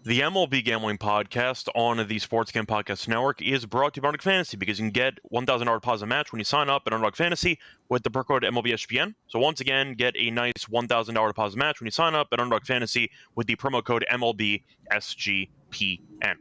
The MLB Gambling Podcast on the Sports Game Podcast Network is brought to you by Underdog Fantasy because you can get $1,000 deposit match when you sign up at Underdog Fantasy with the promo code MLB SGPN. So once again, get a nice $1,000 deposit match when you sign up at Underdog Fantasy with the promo code MLB SGPN.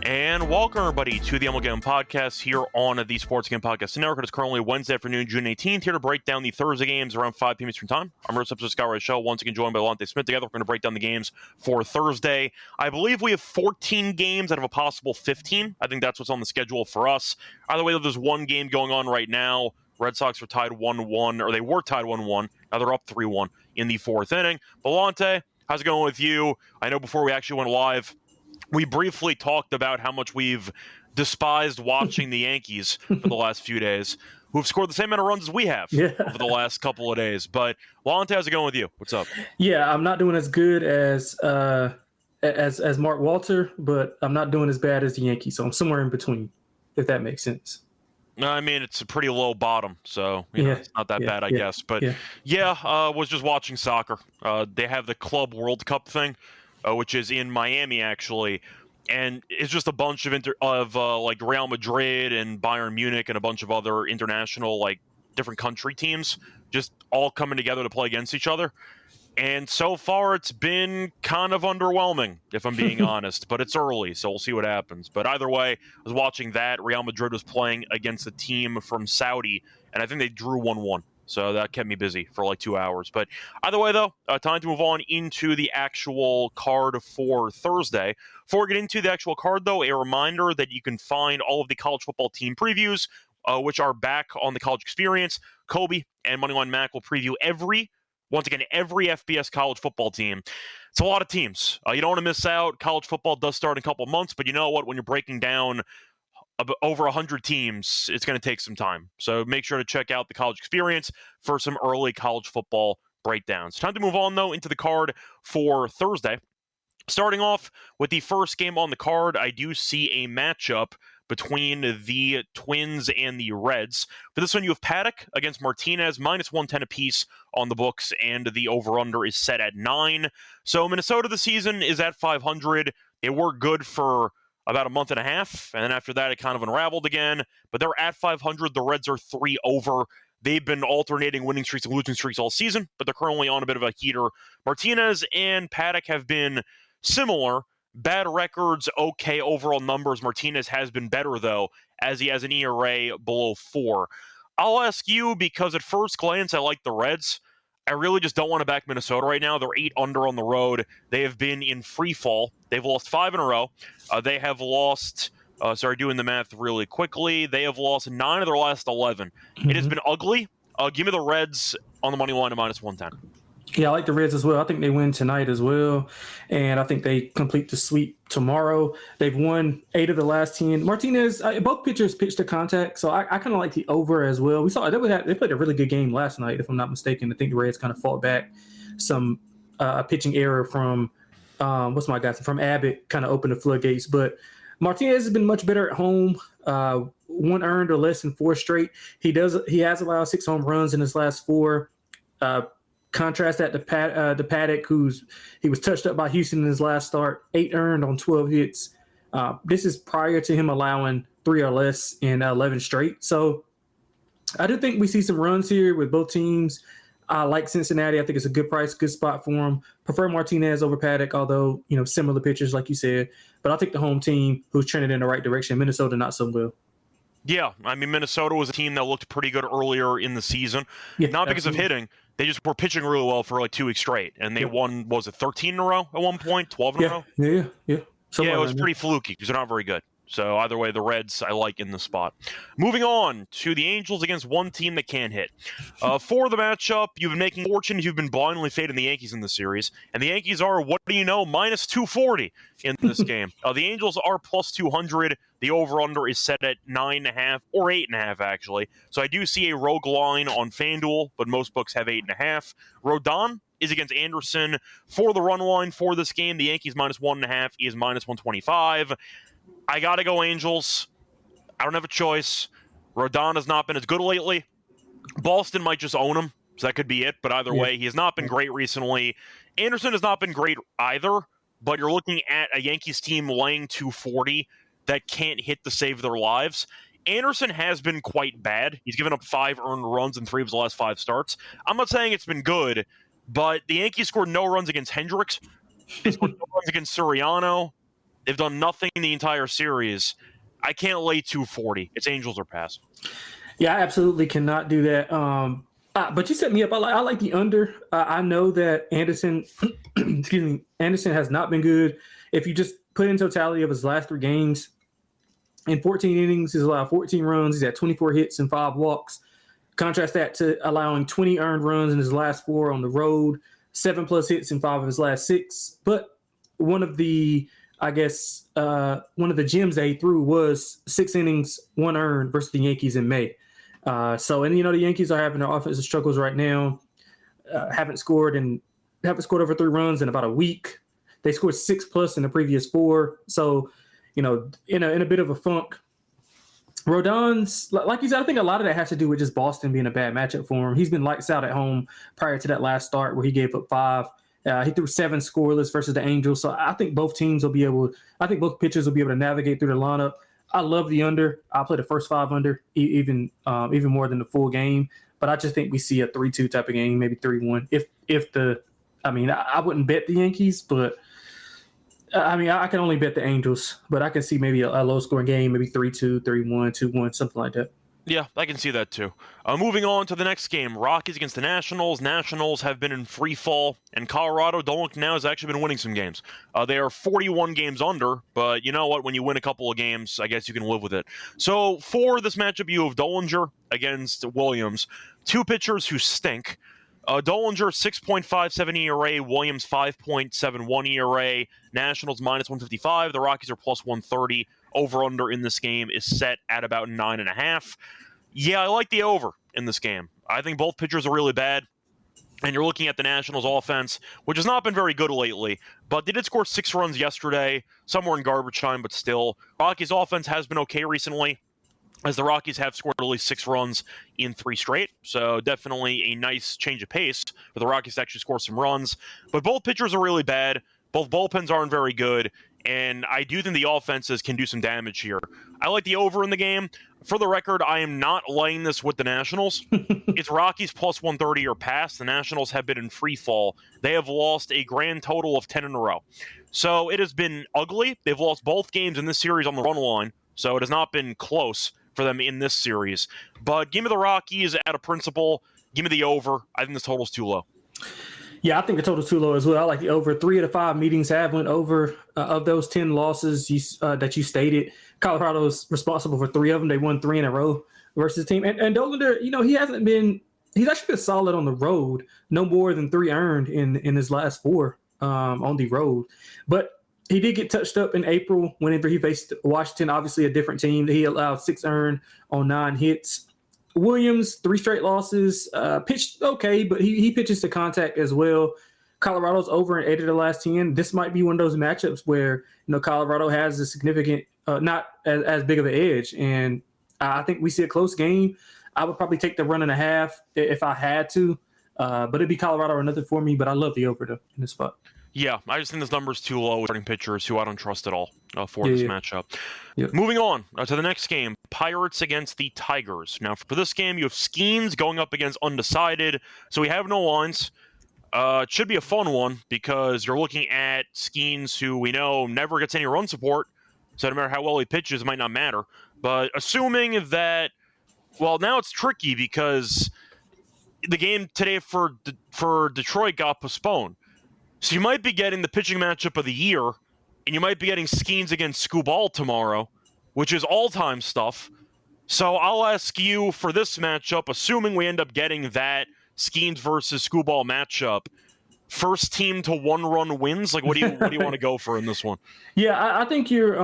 And welcome, everybody, to the MLB Gambling Podcast here on the Sports Game Podcast Network. It's currently Wednesday afternoon, June 18th, here to break down the Thursday games around 5 p.m. Eastern Time. I'm your host, Scott and Lonte, once again joined by Lonte Smith. Together, we're going to break down the games for Thursday. I believe we have 14 games out of a possible 15. I think that's what's on the schedule for us. Either way, there's one game going on right now. Red Sox are tied 1-1, or they were tied 1-1. Now they're up 3-1 in the fourth inning. But Lonte, how's it going with you? I know before we actually went live, we briefly talked about how much we've despised watching the Yankees for the last few days, who've scored the same amount of runs as we have over the last couple of days. But Lonte, how's it going with you? What's up? Yeah, I'm not doing as good as Mark Walter, but I'm not doing as bad as the Yankees. So I'm somewhere in between, if that makes sense. No, I mean, it's a pretty low bottom, so know, it's not that bad, I guess. But was just watching soccer. They have the Club World Cup thing, which is in Miami, actually. And it's just a bunch of like Real Madrid and Bayern Munich and a bunch of other international, like different country teams, just all coming together to play against each other. And so far, it's been kind of underwhelming, if I'm being honest. But it's early, so we'll see what happens. But either way, I was watching that. Real Madrid was playing against a team from Saudi, and I think they drew 1-1. So that kept me busy for like 2 hours. But either way, though, time to move on into the actual card for Thursday. Before we get into the actual card, though, a reminder that you can find all of the college football team previews, which are back on the College Experience. Kobe and Moneyline Mac will preview every FBS college football team. It's a lot of teams. You don't want to miss out. College football does start in a couple of months, but you know what? When you're breaking down over 100 teams, it's going to take some time. So make sure to check out the College Experience for some early college football breakdowns. Time to move on, though, into the card for Thursday. Starting off with the first game on the card, I do see a matchup between the Twins and the Reds. For this one, you have Paddock against Martinez, minus 110 apiece on the books, and the over-under is set at 9. So Minnesota this season is at 500. They were good for about a month and a half, and then after that, it kind of unraveled again. But they're at 500. The Reds are 3 over. They've been alternating winning streaks and losing streaks all season, but they're currently on a bit of a heater. Martinez and Paddock have been similar. Bad records, okay overall numbers. Martinez has been better, though, as he has an ERA below 4. I'll ask you, because at first glance, I like the Reds. I really just don't want to back Minnesota right now. They're 8 under on the road. They have been in free fall. They've lost 5 in a row. They have lost, doing the math really quickly. They have lost 9 of their last 11. It has been ugly. Give me the Reds on the money line at minus 110. Yeah, I like the Reds as well. I think they win tonight as well, and I think they complete the sweep tomorrow. They've won 8 of the last 10. Martinez, both pitchers pitched to contact, so I kind of like the over as well. We saw they played a really good game last night, if I'm not mistaken. I think the Reds kind of fought back some pitching error from from Abbott, kind of opened the floodgates. But Martinez has been much better at home. 1 earned or less in 4 straight. He has allowed 6 home runs in his last 4. Contrast that to Paddock, he was touched up by Houston in his last start, 8 earned on 12 hits. This is prior to him allowing 3 or less in 11 straight. So I do think we see some runs here with both teams. I like Cincinnati. I think it's a good price, good spot for him. Prefer Martinez over Paddock, although, similar pitchers like you said. But I'll take the home team who's trending in the right direction. Minnesota, not so well. Yeah, I mean, Minnesota was a team that looked pretty good earlier in the season. Not because of hitting. They just were pitching really well for like 2 weeks straight. And they won, 13 in a row at one point? 12 in a row? Yeah. It was pretty fluky because they're not very good. So either way, the Reds I like in the spot. Moving on to the Angels against one team that can hit. For the matchup, you've been making fortunes. You've been blindly fading the Yankees in the series. And the Yankees are, what do you know, minus 240 in this game. The Angels are plus 200. The over-under is set at 9.5 or 8.5, actually. So I do see a rogue line on FanDuel, but most books have 8.5. Rodon is against Anderson for the run line for this game. The Yankees minus 1.5 is minus 125. I got to go Angels. I don't have a choice. Rodon has not been as good lately. Boston might just own him. so that could be it. But either way, he has not been great recently. Anderson has not been great either, but you're looking at a Yankees team laying 240 that can't hit to save their lives. Anderson has been quite bad. He's given up 5 earned runs in 3 of his last 5 starts. I'm not saying it's been good, but the Yankees scored no runs against Hendricks. They scored no runs against Soriano. They've done nothing the entire series. I can't lay 240. It's Angels or pass. Yeah, I absolutely cannot do that. But you set me up. I like the under. I know that Anderson, Anderson has not been good. If you just put in totality of his last 3 games, in 14 innings, he's allowed 14 runs. He's had 24 hits and 5 walks. Contrast that to allowing 20 earned runs in his last 4 on the road, 7+ hits in 5 of his last 6. But one of the gems that he threw was 6 innings, 1 earned versus the Yankees in May. The Yankees are having their offensive struggles right now. Haven't scored over 3 runs in about a week. They scored 6+ in the previous 4. So, in a bit of a funk. Rodon's, like you said, I think a lot of that has to do with just Boston being a bad matchup for him. He's been lights out at home prior to that last start where he gave up 5. He threw 7 scoreless versus the Angels. So I think both pitchers will be able to navigate through the lineup. I love the under. I'll play the first 5 under, even more than the full game. But I just think we see a 3-2 type of game, maybe 3-1. I wouldn't bet the Yankees, but I can only bet the Angels. But I can see maybe a low scoring game, maybe 3-2, 3-1, 2-1, something like that. Yeah, I can see that too. Moving on to the next game, Rockies against the Nationals. Nationals have been in free fall, and Colorado, don't look now, has actually been winning some games. They are 41 games under, but you know what? When you win a couple of games, I guess you can live with it. So for this matchup, you have Dollinger against Williams, 2 pitchers who stink. Dollinger, 6.57 ERA, Williams, 5.71 ERA, Nationals -155, the Rockies are +130. Over-under in this game is set at about 9.5. Yeah, I like the over in this game. I think both pitchers are really bad, and you're looking at the Nationals offense, which has not been very good lately, but they did score 6 runs yesterday, somewhere in garbage time, but still. Rockies offense has been okay recently, as the Rockies have scored at least 6 runs in 3 straight. So definitely a nice change of pace for the Rockies to actually score some runs. But both pitchers are really bad. Both bullpens aren't very good. And I do think the offenses can do some damage here. I like the over in the game. For the record, I am not laying this with the Nationals. It's Rockies +130 or pass. The Nationals have been in free fall. They have lost a grand total of 10 in a row. So it has been ugly. They've lost both games in this series on the run line. So it has not been close for them in this series. But give me the Rockies at a principle. Give me the over. I think this total's too low. Yeah, I think the total's too low as well. I like the over. 3 of the 5 meetings have went over. Of those 10 losses that you stated, Colorado's responsible for 3 of them. They won 3 in a row versus the team. And Dollander, he's actually been solid on the road. No more than 3 earned in his last 4 on the road. But he did get touched up in April whenever he faced Washington, obviously a different team. He allowed 6 earned on 9 hits. Williams, 3 straight losses, pitched okay, but he pitches to contact as well. Colorado's over in 8 of the last 10. This might be one of those matchups where Colorado has a significant, not as big of an edge, and I think we see a close game. I would probably take the 1.5 if I had to, but it'd be Colorado or nothing for me. But I love the over in this spot. Yeah, I just think this number is too low with starting pitchers who I don't trust at all for this matchup. Yeah. Moving on to the next game, Pirates against the Tigers. Now, for this game, you have Skeens going up against Undecided, so we have no lines. It should be a fun one because you're looking at Skeens, who we know never gets any run support, so no matter how well he pitches, it might not matter. But assuming that, well, now it's tricky because the game today for Detroit got postponed. So you might be getting the pitching matchup of the year, and you might be getting Skeens against Skubal tomorrow, which is all-time stuff. So I'll ask you for this matchup, assuming we end up getting that Skeens versus Skubal matchup, first team to 1-run wins. Like, what do you want to go for in this one? Yeah, I think you're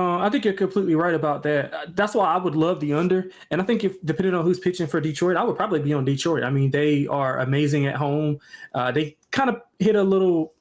completely right about that. That's why I would love the under. And I think if depending on who's pitching for Detroit, I would probably be on Detroit. I mean, they are amazing at home. They kind of hit a little.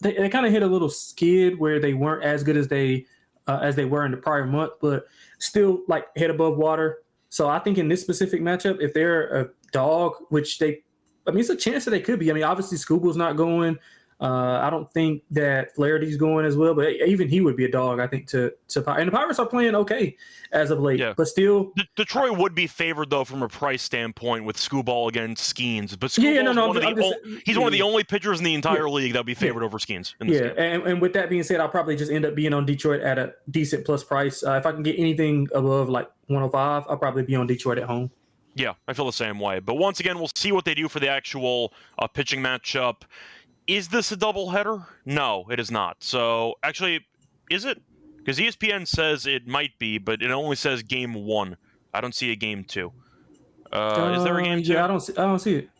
They kind of hit a little skid where they weren't as good as they were in the prior month, but still like head above water. So I think in this specific matchup, if they're a dog, which they I mean, it's a chance that they could be. I mean, obviously Skubal's not going. I don't think that Flaherty's going as well, but even he would be a dog, I think, to and the Pirates are playing okay as of late. Yeah. But still, Detroit would be favored though from a price standpoint with Skubal against Skeens. But Skubal he's one of the only pitchers in the entire league that would be favored over Skeens. In this game. And with that being said, I'll probably just end up being on Detroit at a decent plus price. If I can get anything above like 105, I'll probably be on Detroit at home. Yeah, I feel the same way. But once again, we'll see what they do for the actual pitching matchup. Is this a doubleheader? No, it is not. So, actually, is it? Because ESPN says it might be, but it only says game 1. I don't see a game 2. Is there a game 2? Yeah, I don't see it.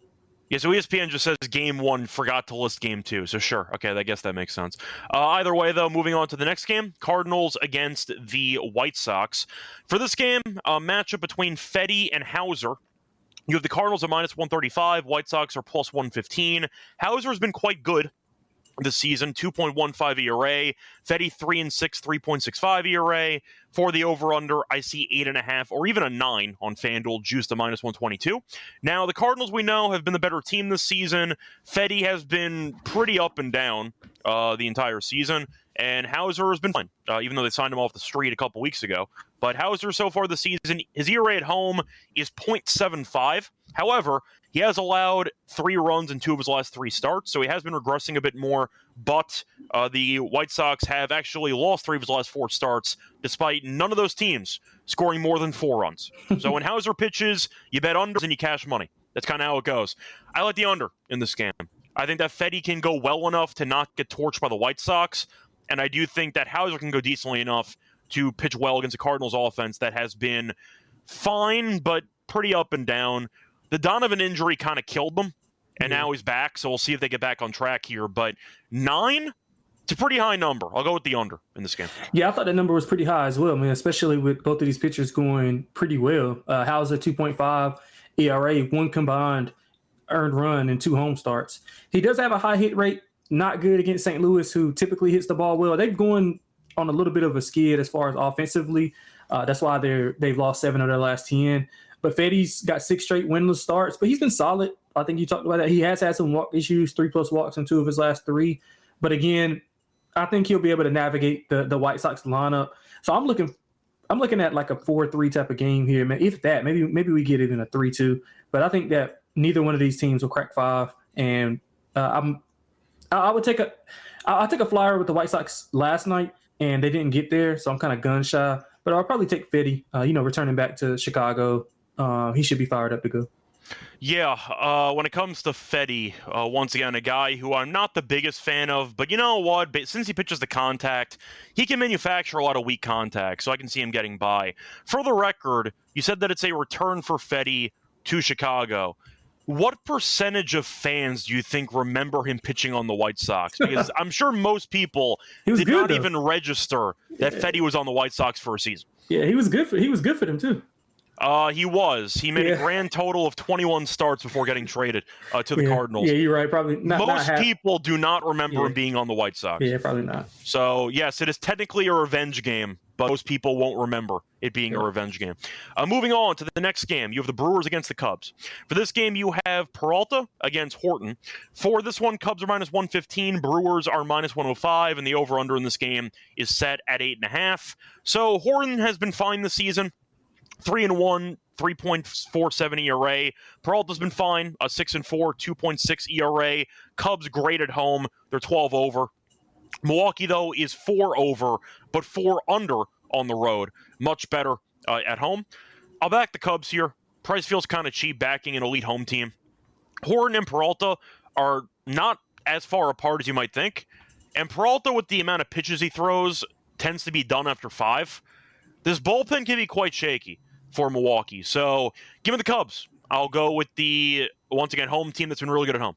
Yeah, so ESPN just says game 1, forgot to list game 2. So sure, okay, I guess that makes sense. Either way, though, moving on to the next game, Cardinals against the White Sox. For this game, a matchup between Fedde and Hauser. You have the Cardinals at minus 135. White Sox are plus 115. Hauser has been quite good this season, 2.15 ERA. Fedde 3-6, 3.65 ERA. For the over-under, I see 8.5 or even a 9 on FanDuel, juiced to minus 122. Now, the Cardinals, we know, have been the better team this season. Fedde has been pretty up and down the entire season, and Hauser has been fine, even though they signed him off the street a couple weeks ago. But Hauser, so far this season, his ERA at home is 0.75. However, he has allowed 3 runs in 2 of his last 3 starts, so he has been regressing a bit more. But the White Sox have actually lost 3 of his last 4 starts, despite none of those teams scoring more than 4 runs. So when Hauser pitches, you bet unders and you cash money. That's kind of how it goes. I like the under in this game. I think that Fedde can go well enough to not get torched by the White Sox, and I do think that Hauser can go decently enough to pitch well against the Cardinals offense that has been fine, but pretty up and down. The Donovan injury kind of killed them, and now he's back, so we'll see if they get back on track here. But 9, it's a pretty high number. I'll go with the under in this game. Yeah, I thought that number was pretty high as well, man, especially with both of these pitchers going pretty well. Hauser, 2.5 ERA, 1 combined earned run and 2 home starts. He does have a high hit rate, not good against St. Louis, who typically hits the ball well. They've gone on a little bit of a skid as far as offensively. That's why they've lost 7 of their last 10. But Fedde's got 6 straight winless starts, but he's been solid. I think you talked about that. He has had some walk issues, 3+ walks in 2 of his last 3. But again, I think he'll be able to navigate the White Sox lineup. So I'm looking at like a 4-3 type of game here, man. If that, maybe we get it in a 3-2. But I think that neither one of these teams will crack 5. And I'll take a flyer with the White Sox last night, and they didn't get there, so I'm kind of gun shy. But I'll probably take Fedde, returning back to Chicago. He should be fired up to go. Yeah, when it comes to Fedde, once again, a guy who I'm not the biggest fan of, but you know what? Since he pitches the contact, he can manufacture a lot of weak contact, so I can see him getting by. For the record, you said that it's a return for Fedde to Chicago. What percentage of fans do you think remember him pitching on the White Sox? Because I'm sure most people did not even register that Fedde was on the White Sox for a season. Yeah, he was good for them too. He was. He made a grand total of 21 starts before getting traded to the Cardinals. Yeah, you're right. Probably not. Most people do not remember him being on the White Sox. Yeah, probably not. So, yes, it is technically a revenge game, but most people won't remember it being a revenge game. Moving on to the next game, you have the Brewers against the Cubs. For this game, you have Peralta against Horton. For this one, Cubs are minus 115, Brewers are minus 105, and the over-under in this game is set at 8.5. So, Horton has been fine this season. 3-1, 3.47 ERA. Peralta's been fine, 6-4, 2.6 ERA. Cubs great at home. They're 12 over. Milwaukee, though, is 4 over, but 4 under on the road. Much better at home. I'll back the Cubs here. Price feels kind of cheap backing an elite home team. Horton and Peralta are not as far apart as you might think. And Peralta, with the amount of pitches he throws, tends to be done after 5. This bullpen can be quite shaky for Milwaukee. So give me the Cubs. I'll go with the, once again, home team that's been really good at home.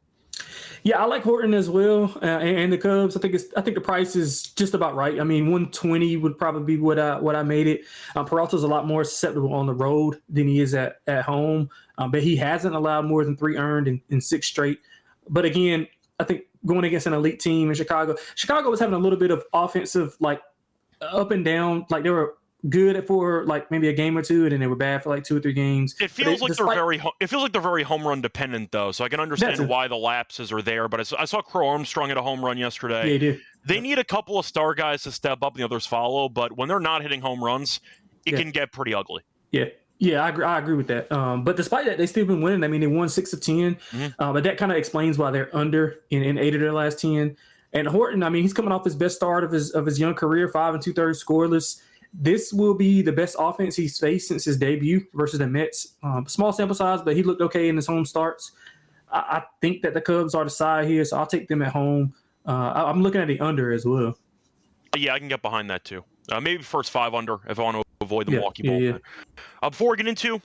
Yeah, I like Horton as well, and the Cubs. I think the price is just about right. I mean, 120 would probably be what I made it. Peralta's a lot more susceptible on the road than he is at home, but he hasn't allowed more than 3 earned in 6 straight. But again, I think going against an elite team in Chicago was having a little bit of offensive, like, up and down. Like, they were good for like maybe a game or two, and then they were bad for like 2 or 3 games. It feels like they're very home run dependent, though. So I can understand why the lapses are there. But I saw Crow Armstrong hit a home run yesterday. Yeah, he did. They need a couple of star guys to step up, and the others follow. But when they're not hitting home runs, it can get pretty ugly. Yeah, I agree with that. But despite that, they still been winning. I mean, they won 6 of 10. But that kind of explains why they're under in 8 of their last 10. And Horton, I mean, he's coming off his best start of his young career, 5 2/3 scoreless. This will be the best offense he's faced since his debut versus the Mets. Small sample size, but he looked okay in his home starts. I think that the Cubs are the side here, so I'll take them at home. I'm looking at the under as well. Yeah, I can get behind that too. Maybe first 5 under if I want to avoid the Milwaukee bullpen. Before we get into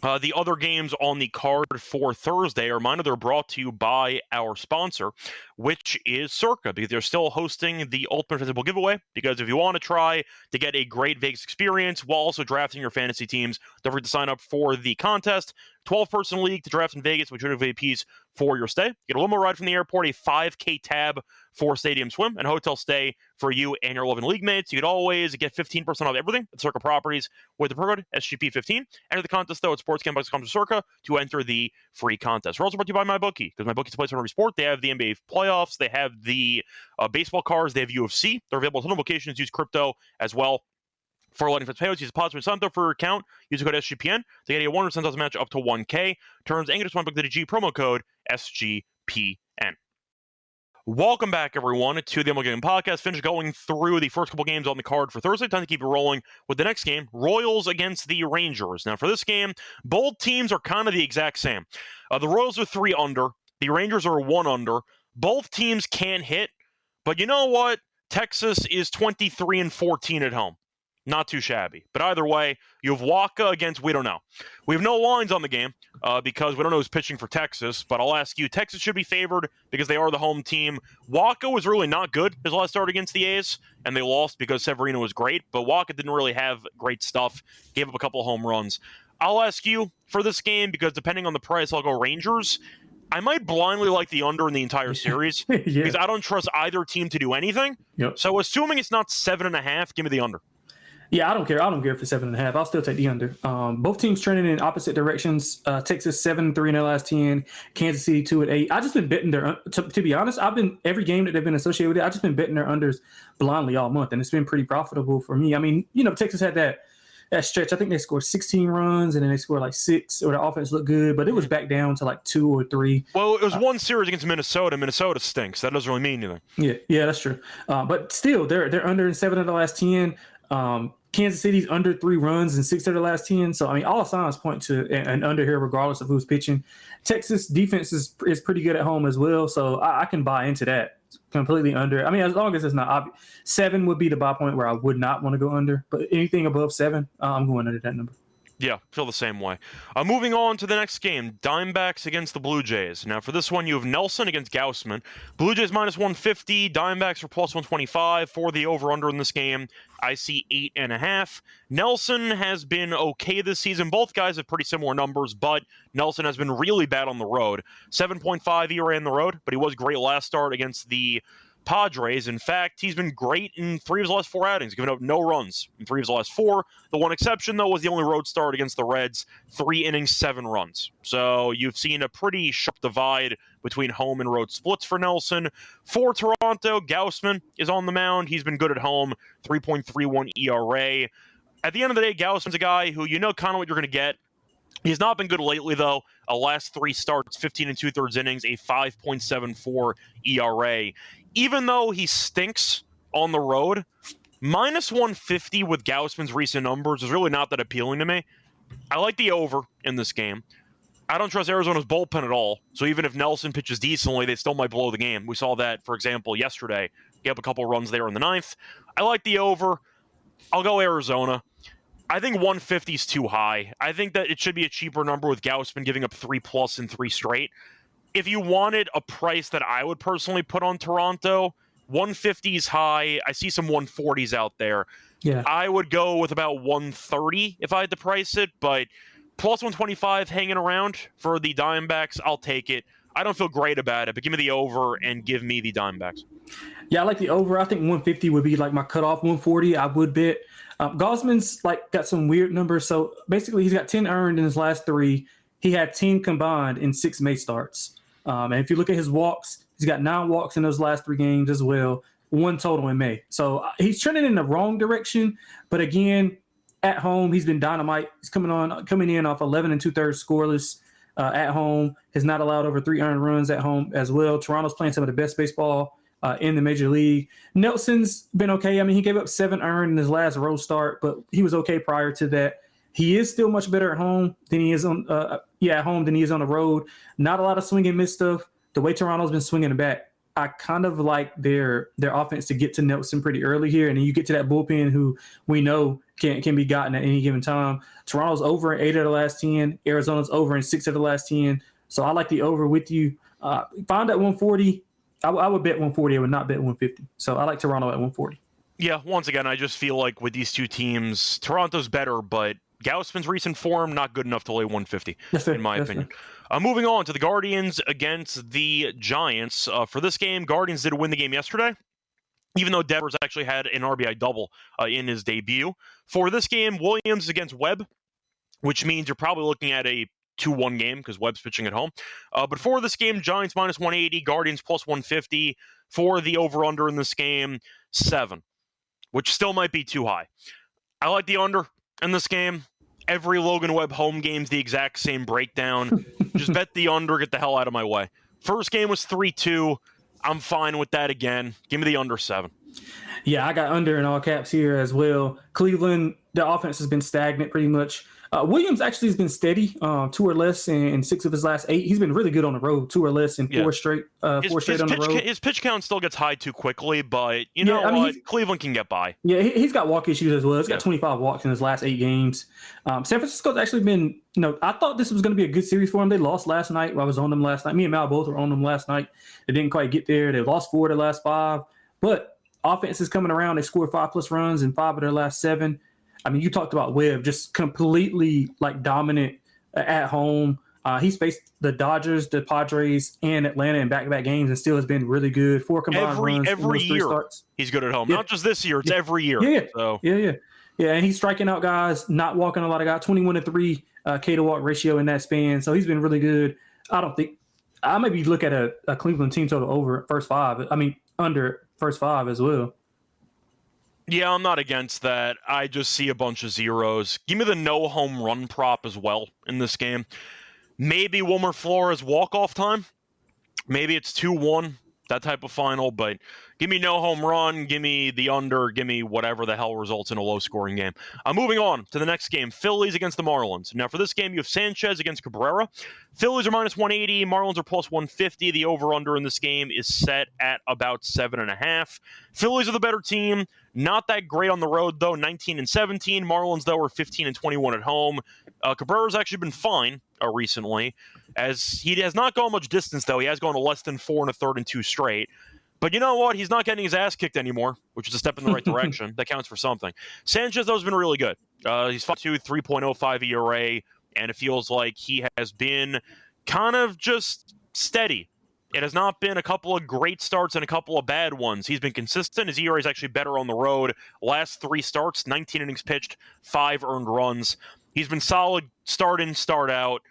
the other games on the card for Thursday, a reminder they're brought to you by our sponsor, which is Circa, because they're still hosting the Ultimate Physical Giveaway. Because if you want to try to get a great Vegas experience while also drafting your fantasy teams, don't forget to sign up for the contest. 12-person league to draft in Vegas with VIPs for your stay. Get a limo ride from the airport, a 5K tab for stadium swim, and a hotel stay for you and your 11 league mates. You can always get 15% off everything at Circa Properties with the promo code SGP15. Enter the contest, though, at sportsgamblers.com to Circa to enter the free contest. We're also brought to you by MyBookie, because MyBookie's a place for every sport. They have the NBA playoffs. They have the baseball cards. They have UFC. They're available at a ton of locations. Use crypto as well. For letting fans payouts, use Padres Santo for your account. Use the code SGPN to get a 100% match up to $1K. Terms and conditions to the G promo code SGPN. Welcome back, everyone, to the MLB Gambling Podcast. Finish going through the first couple games on the card for Thursday. Time to keep it rolling with the next game, Royals against the Rangers. Now, for this game, both teams are kind of the exact same. The Royals are 3 under. The Rangers are 1 under. Both teams can hit, but you know what? Texas is 23-14 at home. Not too shabby. But either way, you have Waka against, we don't know. We have no lines on the game because we don't know who's pitching for Texas. But I'll ask you, Texas should be favored because they are the home team. Waka was really not good his last start against the A's, and they lost because Severino was great. But Waka didn't really have great stuff. Gave up a couple of home runs. I'll ask you for this game because depending on the price, I'll go Rangers. I might blindly like the under in the entire series because I don't trust either team to do anything. So assuming it's not 7.5, give me the under. Yeah, I don't care. I don't care for 7.5. I'll still take the under. Both teams trending in opposite directions. Texas 7-3 in their last 10. Kansas City 2-8. I just been betting their. To be honest, I've been every game that they've been associated with it. I just been betting their unders blindly all month, and it's been pretty profitable for me. I mean, Texas had that stretch. I think they scored 16 runs, and then they scored like 6, or the offense looked good, but it was back down to like 2 or 3. Well, it was one series against Minnesota. Minnesota stinks. That doesn't really mean anything. Yeah, that's true. But still, they're under in 7 of the last 10. Kansas City's under 3 runs in 6 of the last 10. So, I mean, all signs point to an under here regardless of who's pitching. Texas defense is pretty good at home as well. So, I can buy into that. Completely under. I mean, as long as it's not obvious. 7 would be the buy point where I would not want to go under. But anything above 7, I'm going under that number. Yeah, feel the same way. Moving on to the next game, Diamondbacks against the Blue Jays. Now, for this one, you have Nelson against Gausman. Blue Jays minus 150, Diamondbacks are plus 125. For the over-under in this game, I see 8.5. Nelson has been okay this season. Both guys have pretty similar numbers, but Nelson has been really bad on the road. 7.5 ERA on the road, but he was great last start against the Padres. In fact, he's been great in 3 of his last 4 outings, giving up no runs in 3 of his last 4. The one exception, though, was the only road start against the Reds, 3 innings, 7 runs. So you've seen a pretty sharp divide between home and road splits for Nelson. For Toronto, Gausman is on the mound. He's been good at home, 3.31 ERA. At the end of the day, Gausman's a guy who you know kind of what you're going to get. He's not been good lately, though. Last 3 starts, 15 2/3 innings, a 5.74 ERA. Even though he stinks on the road, minus 150 with Gausman's recent numbers is really not that appealing to me. I like the over in this game. I don't trust Arizona's bullpen at all. So even if Nelson pitches decently, they still might blow the game. We saw that, for example, yesterday. He had a couple runs there in the 9th. I like the over. I'll go Arizona. I think 150 is too high. I think that it should be a cheaper number with Gausman giving up 3+ in 3 straight. If you wanted a price that I would personally put on Toronto, 150 is high. I see some 140s out there. Yeah, I would go with about 130 if I had to price it, but plus 125 hanging around for the Diamondbacks, I'll take it. I don't feel great about it, but give me the over and give me the Diamondbacks. Yeah, I like the over. I think 150 would be like my cutoff. 140, I would bet. Gosman's got some weird numbers. So basically, he's got 10 earned in his last 3. He had 10 combined in 6 May starts. And if you look at his walks, he's got 9 walks in those last 3 games as well, 1 total in May. So he's trending in the wrong direction. But again, at home, he's been dynamite. He's coming in off 11 2/3 scoreless at home. Has not allowed over 3 earned runs at home as well. Toronto's playing some of the best baseball in the major league. Nelson's been okay. I mean, he gave up 7 earned in his last road start, but he was okay prior to that. He is still much better at home than he is on the road. Not a lot of swing and miss stuff. The way Toronto's been swinging the bat, I kind of like their offense to get to Nelson pretty early here, and then you get to that bullpen who we know can be gotten at any given time. Toronto's over in 8 of the last 10. Arizona's over in 6 of the last 10. So I like the over with you. Found at 140. I would bet 140. I would not bet 150. So I like Toronto at 140. Yeah, once again, I just feel like with these two teams, Toronto's better, but Gausman's recent form, not good enough to lay 150, in my opinion. Moving on to the Guardians against the Giants. For this game, Guardians did win the game yesterday, even though Devers actually had an RBI double in his debut. For this game, Williams against Webb, which means you're probably looking at a 2-1 game because Webb's pitching at home. But for this game, Giants minus 180, Guardians plus 150. For the over-under in this game, 7, which still might be too high. I like the under in this game. Every Logan Webb home game's the exact same breakdown. Just bet the under, get the hell out of my way. First game was 3-2. I'm fine with that again. Give me the under 7. Yeah, I got under in all caps here as well. Cleveland, the offense has been stagnant pretty much. Williams actually has been steady, 2 or less in 6 of his last 8. He's been really good on the road, 2 or less in 4 straight on the road. His pitch count still gets high too quickly, but you know what? Cleveland can get by. Yeah, he's got walk issues as well. He's got 25 walks in his last 8 games. San Francisco's actually been, I thought this was going to be a good series for him. They lost last night. I was on them last night. Me and Mal both were on them last night. They didn't quite get there. They lost 4 of their last 5. But offense is coming around. They scored 5+ runs in 5 of their last 7. I mean, you talked about Webb, just completely dominant at home. He's faced the Dodgers, the Padres, and Atlanta in back-to-back games, and still has been really good. 4 combined runs every in those 3 year. Starts. He's good at home. Not just this year; it's every year. Yeah, and he's striking out guys, not walking a lot of guys. 21-3 K to walk ratio in that span, so he's been really good. I maybe look at a Cleveland team total over first 5. I mean, under first 5 as well. Yeah, I'm not against that. I just see a bunch of zeros. Give me the no home run prop as well in this game. Maybe Wilmer Flores walk-off time. Maybe it's 2-1, that type of final. But give me no home run. Give me the under. Give me whatever the hell results in a low-scoring game. Moving on to the next game, Phillies against the Marlins. Now, for this game, you have Sanchez against Cabrera. Phillies are minus 180. Marlins are plus 150. The over-under in this game is set at about 7.5. Phillies are the better team. Not that great on the road, though, 19-17. Marlins, though, are 15-21 at home. Cabrera's actually been fine recently, as he has not gone much distance, though. He has gone to less than 4 1/3 and 2 straight. But you know what? He's not getting his ass kicked anymore, which is a step in the right direction. That counts for something. Sanchez, though, has been really good. He's 5.2, 3.05 ERA, and it feels like he has been kind of just steady. It has not been a couple of great starts and a couple of bad ones. He's been consistent. His ERA is actually better on the road. Last 3 starts, 19 innings pitched, 5 earned runs. He's been solid start in, start out.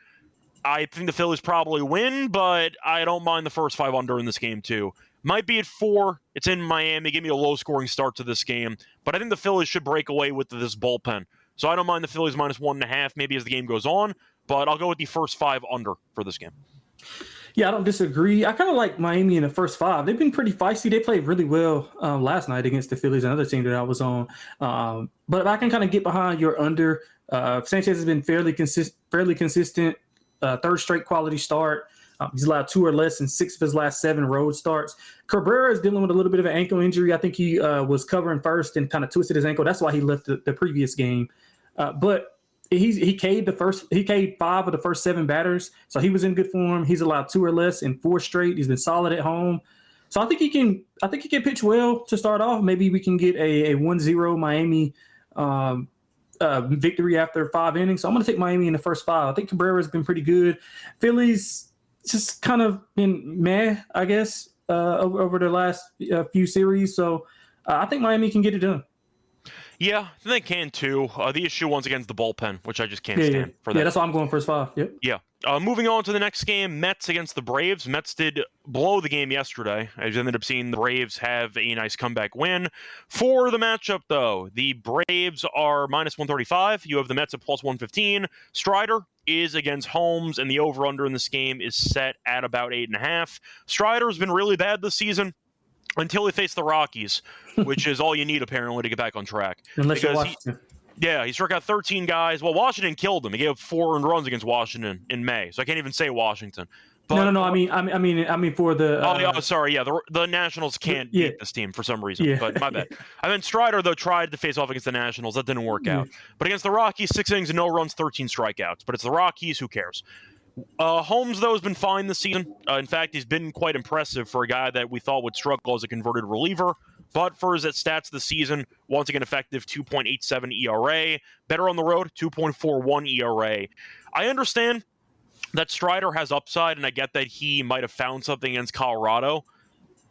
I think the Phillies probably win, but I don't mind the first 5 under in this game too. Might be at 4. It's in Miami. Give me a low-scoring start to this game. But I think the Phillies should break away with this bullpen. So I don't mind the Phillies minus 1.5 maybe as the game goes on. But I'll go with the first 5 under for this game. Yeah, I don't disagree. I kind of like Miami in the first 5. They've been pretty feisty. They played really well last night against the Phillies, another team that I was on. But I can kind of get behind your under. Sanchez has been fairly consistent. 3rd straight quality start. He's allowed 2 or less in 6 of his last 7 road starts. Cabrera is dealing with a little bit of an ankle injury. I think he was covering first and kind of twisted his ankle. That's why he left the previous game. But he K'd 5 of the first 7 batters, so he was in good form. He's allowed 2 or less in 4 straight. He's been solid at home, so I think he can pitch well to start off. Maybe we can get a 1-0 Miami victory after 5 innings. So I'm going to take Miami in the first 5. I think Cabrera's been pretty good. Phillies just kind of been meh, I guess, over the last few series. So I think Miami can get it done. Yeah, they can too. The issue once again is the bullpen, which I just can't stand for that. Yeah, that's why I'm going first 5. Yep. Yeah. Moving on to the next game, Mets against the Braves. Mets did blow the game yesterday. I ended up seeing the Braves have a nice comeback win. For the matchup, though, the Braves are minus 135. You have the Mets at plus 115. Strider is against Holmes, and the over-under in this game is set at about 8.5. Strider has been really bad this season until he faced the Rockies, which is all you need, apparently, to get back on track. Unless you're Washington. He struck out 13 guys. Well, Washington killed him. He gave up 4 earned runs against Washington in May, so I can't even say Washington. But, no. I mean for the. Sorry. Yeah, the Nationals can't beat this team for some reason. Yeah. But my bad. I mean, Strider though tried to face off against the Nationals. That didn't work out. But against the Rockies, 6 innings and no runs, 13 strikeouts. But it's the Rockies. Who cares? Holmes though has been fine this season. In fact, he's been quite impressive for a guy that we thought would struggle as a converted reliever. But for his stats this season, once again effective 2.87 ERA. Better on the road, 2.41 ERA. I understand that Strider has upside, and I get that he might have found something against Colorado.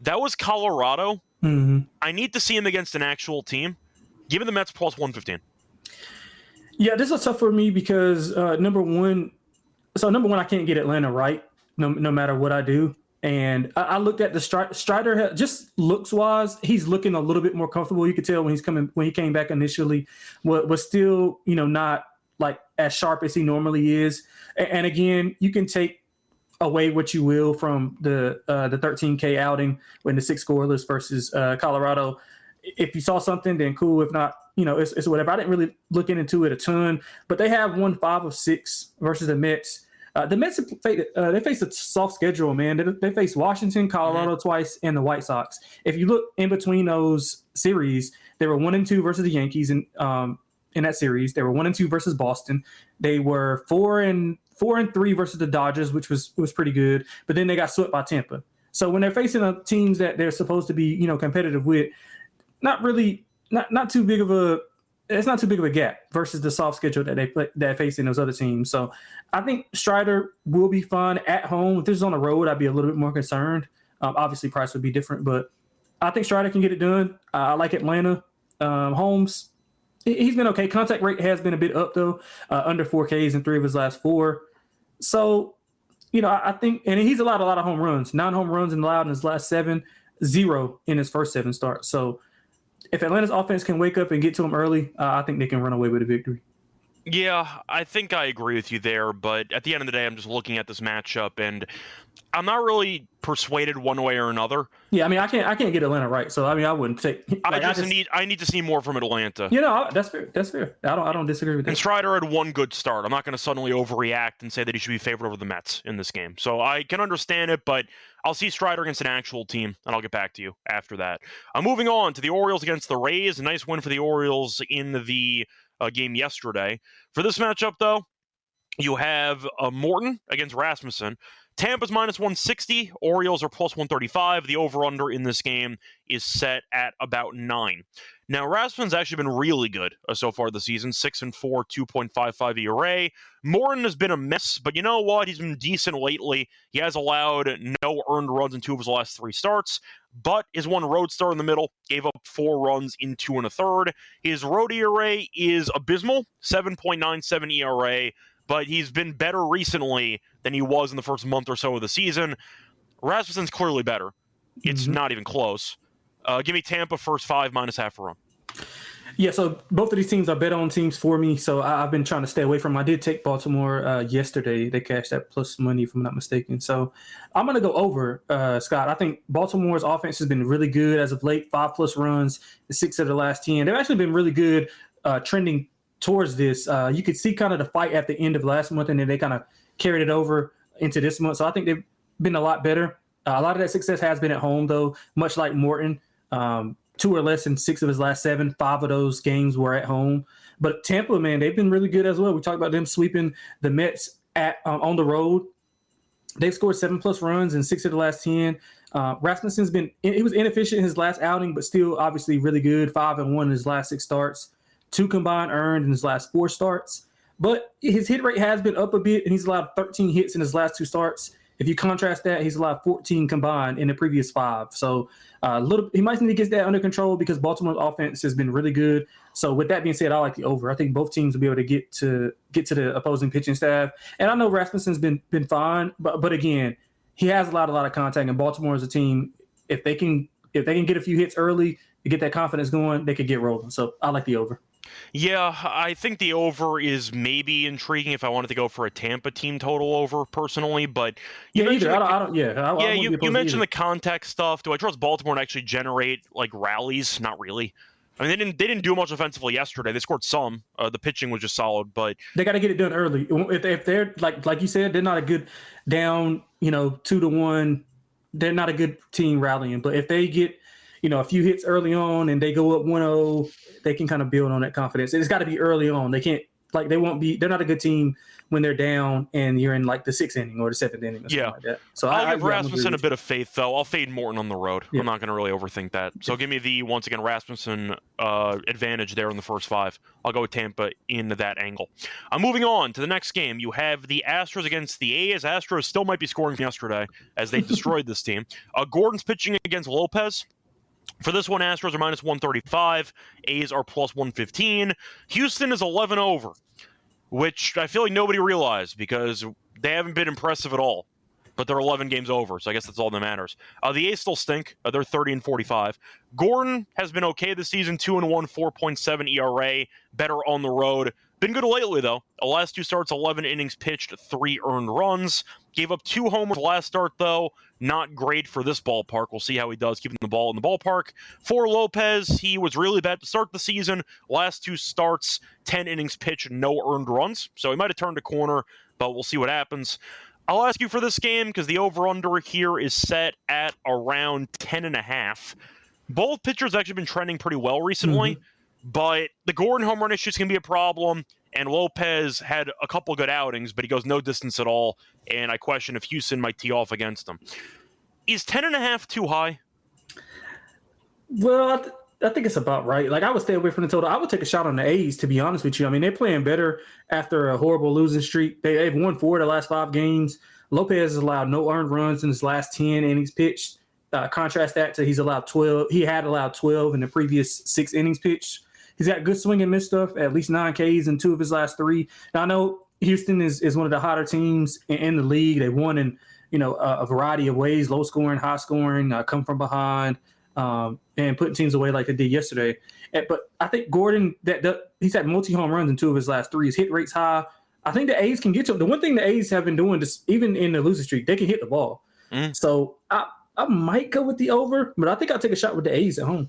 That was Colorado. Mm-hmm. I need to see him against an actual team. Give me the Mets plus 115. Yeah, this is tough for me because number one, I can't get Atlanta right no matter what I do. And I looked at the Strider, just looks wise, he's looking a little bit more comfortable. You could tell when he came back initially, was still, not like as sharp as he normally is. And again, you can take away what you will from the 13K outing when the 6 scoreless versus Colorado. If you saw something, then cool. If not, it's whatever. I didn't really look into it a ton, but they have won 5 of 6 versus the Mets. The Mets, they face a soft schedule, man. They face Washington, Colorado twice, and the White Sox. If you look in between those series, they were 1-2 versus the Yankees in that series. They were 1-2 versus Boston. They were 4-3 versus the Dodgers, which was pretty good. But then they got swept by Tampa. So when they're facing teams that they're supposed to be, competitive with, not too big of a. It's not too big of a gap versus the soft schedule that they face in those other teams. So I think Strider will be fun at home. If this is on the road, I'd be a little bit more concerned. Obviously, price would be different, but I think Strider can get it done. I like Atlanta. Holmes, he's been okay. Contact rate has been a bit up, though, under 4Ks in 3 of his last 4. So, I think – and he's allowed a lot of home runs. 9 home runs allowed in his last 7, 0 in his first 7 starts. So, if Atlanta's offense can wake up and get to them early, I think they can run away with a victory. Yeah, I think I agree with you there, but at the end of the day, I'm just looking at this matchup, and I'm not really persuaded one way or another. Yeah, I mean, I can't get Atlanta right, so I wouldn't take. I need to see more from Atlanta. That's fair. That's fair. I don't disagree with that. And Strider had one good start. I'm not going to suddenly overreact and say that he should be favored over the Mets in this game. So I can understand it, but I'll see Strider against an actual team, and I'll get back to you after that. Moving on to the Orioles against the Rays. A nice win for the Orioles in the game yesterday. For this matchup, though, you have Morton against Rasmussen. Tampa's minus 160. Orioles are plus 135. The over-under in this game is set at about 9. Now, Rasmussen's actually been really good so far this season. 6-4, 2.55 ERA. Morton has been a mess, but you know what? He's been decent lately. He has allowed no earned runs in 2 of his last 3 starts, but his one road start in the middle gave up 4 runs in 2 1/3. His road ERA is abysmal, 7.97 ERA, but he's been better recently than he was in the first month or so of the season. Rasmussen's clearly better. It's not even close. Give me Tampa first 5 minus half a run. Yeah, so both of these teams are bet-on teams for me, so I've been trying to stay away from them. I did take Baltimore yesterday. They cashed that plus money, if I'm not mistaken. So I'm going to go over, Scott. I think Baltimore's offense has been really good as of late, 5+ runs, 6 of the last 10. They've actually been really good trending towards this. You could see kind of the fight at the end of last month, and then they kind of carried it over into this month. So I think they've been a lot better. A lot of that success has been at home, though, much like Morton. 2 or less in 6 of his last 7. 5 of those games were at home. But Tampa, man, they've been really good as well. We talked about them sweeping the Mets on the road. They've scored 7+ runs in 6 of the last 10. Rasmussen's he was inefficient in his last outing, but still obviously really good. 5-1 in his last 6 starts. 2 combined earned in his last 4 starts. But his hit rate has been up a bit, and he's allowed 13 hits in his last 2 starts. If you contrast that, he's allowed 14 combined in the previous 5. So he might need to get that under control because Baltimore's offense has been really good. So with that being said, I like the over. I think both teams will be able to get to the opposing pitching staff. And I know Rasmussen's been fine, but again, he has allowed a lot of contact. And Baltimore as a team, if they can get a few hits early to get that confidence going, they could get rolling. So I like the over. Yeah, I think the over is maybe intriguing if I wanted to go for a Tampa team total over personally, but you mentioned the contact stuff. Do I trust Baltimore to actually generate like rallies? Not really. I mean, they didn't do much offensively yesterday. They scored some. The pitching was just solid, but they got to get it done early. If they're like you said, they're not a good down, 2-1. They're not a good team rallying. But if they get a few hits early on and they go up 1-0, they can kind of build on that confidence. It's got to be early on. They can't they're not a good team when they're down and you're in like the 6th inning or the 7th inning or something like that. So I'll give Rasmussen a bit of faith though. I'll fade Morton on the road. Yeah. I'm not going to really overthink that. So give me once again, Rasmussen advantage there in the first 5. I'll go with Tampa in that angle. I'm moving on to the next game. You have the Astros against the A's. Astros still might be scoring from yesterday as they destroyed this team. Gordon's pitching against Lopez. For this one, Astros are minus 135. A's are plus 115. Houston is 11 over, which I feel like nobody realized because they haven't been impressive at all. But they're 11 games over, so I guess that's all that matters. The A's still stink. They're 30-45. Gordon has been okay this season, 2-1, 4.7 ERA, better on the road. Been good lately, though. The last 2 starts, 11 innings pitched, 3 earned runs. Gave up 2 homers last start, though. Not great for this ballpark. We'll see how he does keeping the ball in the ballpark. For Lopez, he was really bad to start the season. Last 2 starts, 10 innings pitched, no earned runs. So he might have turned a corner, but we'll see what happens. I'll ask you for this game because the over-under here is set at around 10.5. Both pitchers have actually been trending pretty well recently. But the Gordon home run issue is going to be a problem, and Lopez had a couple good outings, but he goes no distance at all, and I question if Houston might tee off against him. Is 10.5 too high? Well, I think it's about right. Like, I would stay away from the total. I would take a shot on the A's, to be honest with you. I mean, they're playing better after a horrible losing streak. They've won 4 of the last 5 games. Lopez has allowed no earned runs in his last 10 innings pitched. Contrast that to he's allowed 12. He had allowed 12 in the previous 6 innings pitched. He's got good swing and miss stuff, at least 9 Ks in 2 of his last 3. Now, I know Houston is one of the hotter teams in the league. They won in a variety of ways, low scoring, high scoring, come from behind, and putting teams away like they did yesterday. But I think Gordon, he's had multi-home runs in 2 of his last 3. His hit rate's high. I think the A's can get to him. The one thing the A's have been doing, even in the losing streak, they can hit the ball. So I might go with the over, but I think I'll take a shot with the A's at home.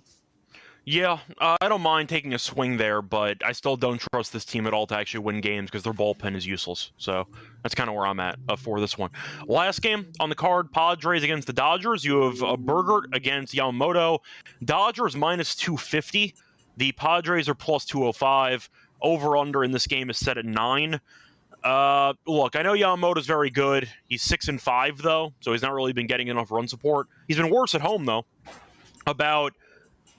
Yeah, I don't mind taking a swing there, but I still don't trust this team at all to actually win games because their bullpen is useless. So that's kind of where I'm at for this one. Last game on the card, Padres against the Dodgers. You have Bergert against Yamamoto. Dodgers minus 250. The Padres are plus 205. Over-under in this game is set at 9. Look, I know Yamamoto's very good. He's 6-5, though, so he's not really been getting enough run support. He's been worse at home, though. About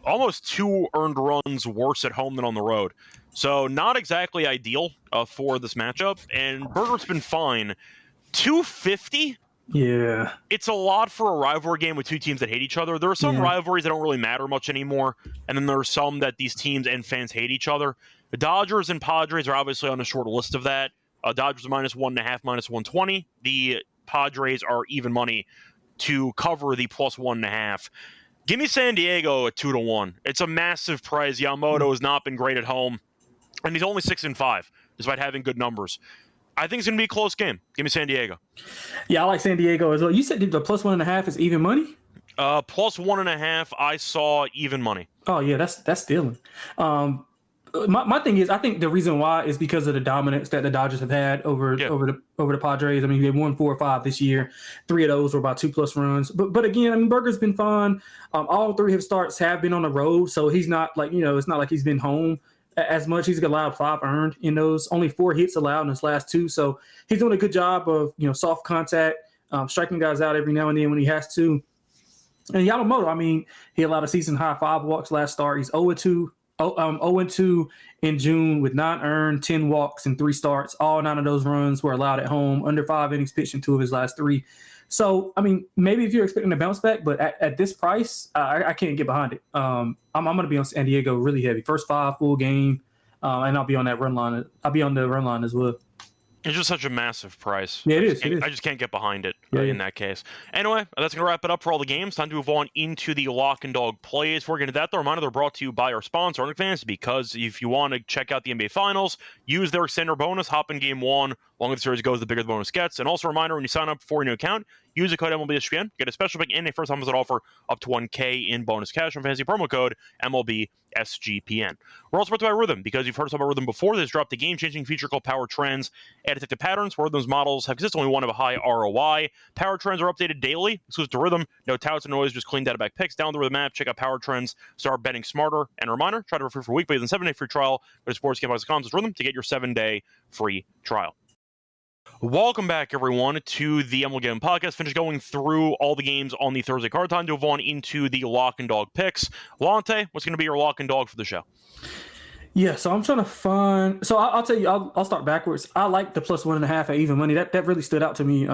almost 2 earned runs worse at home than on the road. So not exactly ideal for this matchup. And Bergert's been fine. 250? Yeah. It's a lot for a rivalry game with 2 teams that hate each other. There are some rivalries that don't really matter much anymore. And then there are some that these teams and fans hate each other. The Dodgers and Padres are obviously on a short list of that. Dodgers are minus 1.5, minus 120. The Padres are even money to cover the plus 1.5. Give me San Diego at 2-1. It's a massive price. Yamamoto has not been great at home, and he's only 6-5, despite having good numbers. I think it's going to be a close game. Give me San Diego. Yeah, I like San Diego as well. You said the plus 1.5 is even money? Plus 1.5, I saw even money. Oh, yeah, that's stealing. My thing is, I think the reason why is because of the dominance that the Dodgers have had over the Padres. I mean, they won 4 or 5 this year. 3 of those were about 2+ runs. But again, I mean, Berger's been fine. All 3 of his starts have been on the road, so he's not like it's not like he's been home as much. He's allowed 5 earned in those. Only 4 hits allowed in his last 2. So he's doing a good job of soft contact, striking guys out every now and then when he has to. And Yamamoto, I mean, he allowed a season high 5 walks last start. He's 0-2 in June with 9 earned, 10 walks, and 3 starts. All 9 of those runs were allowed at home. Under 5 innings pitched in 2 of his last 3. So, I mean, maybe if you're expecting a bounce back, but at this price, I can't get behind it. I'm going to be on San Diego really heavy. First 5 full game, and I'll be on that run line. I'll be on the run line as well. It's just such a massive price. Yeah, it is. I just can't get behind it in that case. Anyway, that's going to wrap it up for all the games. Time to move on into the lock and dog plays. Before we get into that, the reminder, they're brought to you by our sponsor, OnlyFans, because if you want to check out the NBA Finals, use their extender bonus, hop in game 1. Longer the series goes, the bigger the bonus gets. And also a reminder, when you sign up for a new account, use the code MLB SGPN, get a special pick and a first-time visit offer up to $1K in bonus cash on fantasy promo code MLB SGPN. We're also brought to you by Rhythm, because you've heard us about Rhythm before. They've dropped a game-changing feature called Power Trends and Detective Patterns, where Rhythm's models have consistently won of a high ROI. Power Trends are updated daily, exclusive to Rhythm. No touts and noise, just clean data-back picks. Download the Rhythm app, check out Power Trends, start betting smarter. And a reminder, try to refer for a week, but than 7-day free trial. Go to sportsgamble.com/Rhythm to get your 7-day free trial. Welcome back, everyone, to the MLB Gambling Podcast. Finish going through all the games on the Thursday card. Time to move on into the lock and dog picks. Lonte, what's going to be your lock and dog for the show? Yeah, so I'm trying to find. So I'll tell you, I'll start backwards. I like the +1.5 at even money. That really stood out to me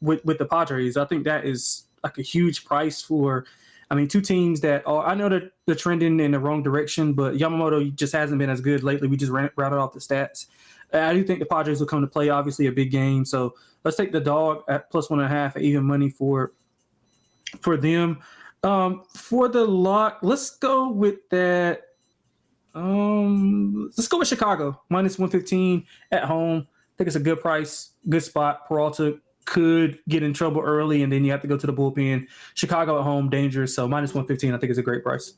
with the Padres. I think that is like a huge price for. I mean, two teams that are. I know that they're trending in the wrong direction, but Yamamoto just hasn't been as good lately. We just routed off the stats. I do think the Padres will come to play, obviously, a big game. So let's take the dog at +1.5 at even money for them. For the lock, let's go with that. Let's go with Chicago, -115 at home. I think it's a good price, good spot. Peralta could get in trouble early, and then you have to go to the bullpen. Chicago at home, dangerous. So -115, I think is a great price.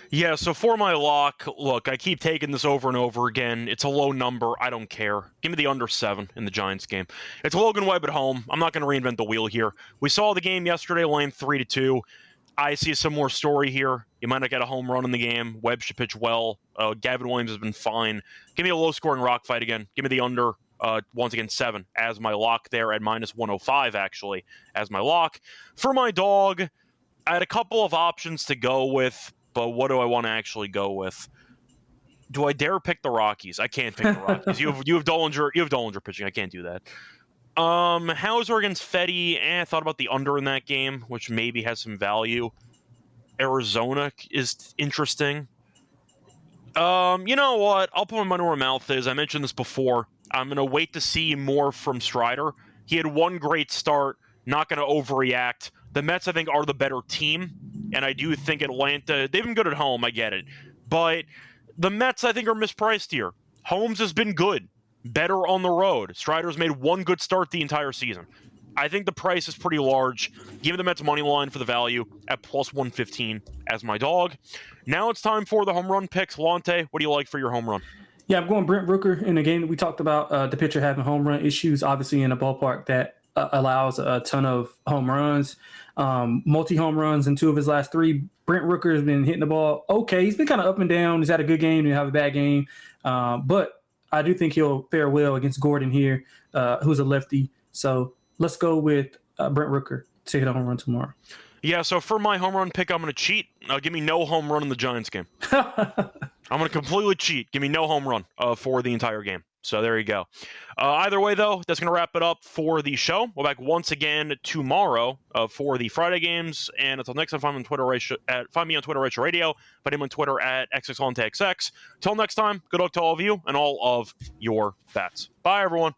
Yeah, so for my lock, look, I keep taking this over and over again. It's a low number. I don't care. Give me the under 7 in the Giants game. It's Logan Webb at home. I'm not going to reinvent the wheel here. We saw the game yesterday, laying 3-2. I see a similar story here. You might not get a home run in the game. Webb should pitch well. Gavin Williams has been fine. Give me a low-scoring rock fight again. Give me the under, once again, 7 as my lock there at -105, actually, as my lock. For my dog, I had a couple of options to go with, but what do I want to actually go with? Do I dare pick the Rockies? I can't pick the Rockies. You have Dollinger pitching. I can't do that. Hauser against Fetty. I thought about the under in that game, which maybe has some value. Arizona is interesting. You know what? I'll put my money where my mouth is. I mentioned this before. I'm going to wait to see more from Strider. He had one great start. Not going to overreact. The Mets, I think, are the better team, and I do think Atlanta, they've been good at home, I get it. But the Mets, I think, are mispriced here. Holmes has been good, better on the road. Strider's made one good start the entire season. I think the price is pretty large. Give me the Mets money line for the value at +115 as my dog. Now it's time for the home run picks. Lonte, what do you like for your home run? Yeah, I'm going Brent Rooker in a game that we talked about, the pitcher having home run issues, obviously in a ballpark that allows a ton of home runs, multi-home runs in 2 of his last 3. Brent Rooker has been hitting the ball okay. He's been kind of up and down. He's had a good game and have a bad game. But I do think he'll fare well against Gordon here, who's a lefty. So let's go with Brent Rooker to hit a home run tomorrow. Yeah, so for my home run pick, I'm going to cheat. Give me no home run in the Giants game. I'm going to completely cheat. Give me no home run for the entire game. So there you go. Either way, though, that's going to wrap it up for the show. We'll be back once again tomorrow for the Friday games. And until next time, find me on Twitter, Rachel Radio. Find him on Twitter at XXLonteXX. Until next time, good luck to all of you and all of your bets. Bye, everyone.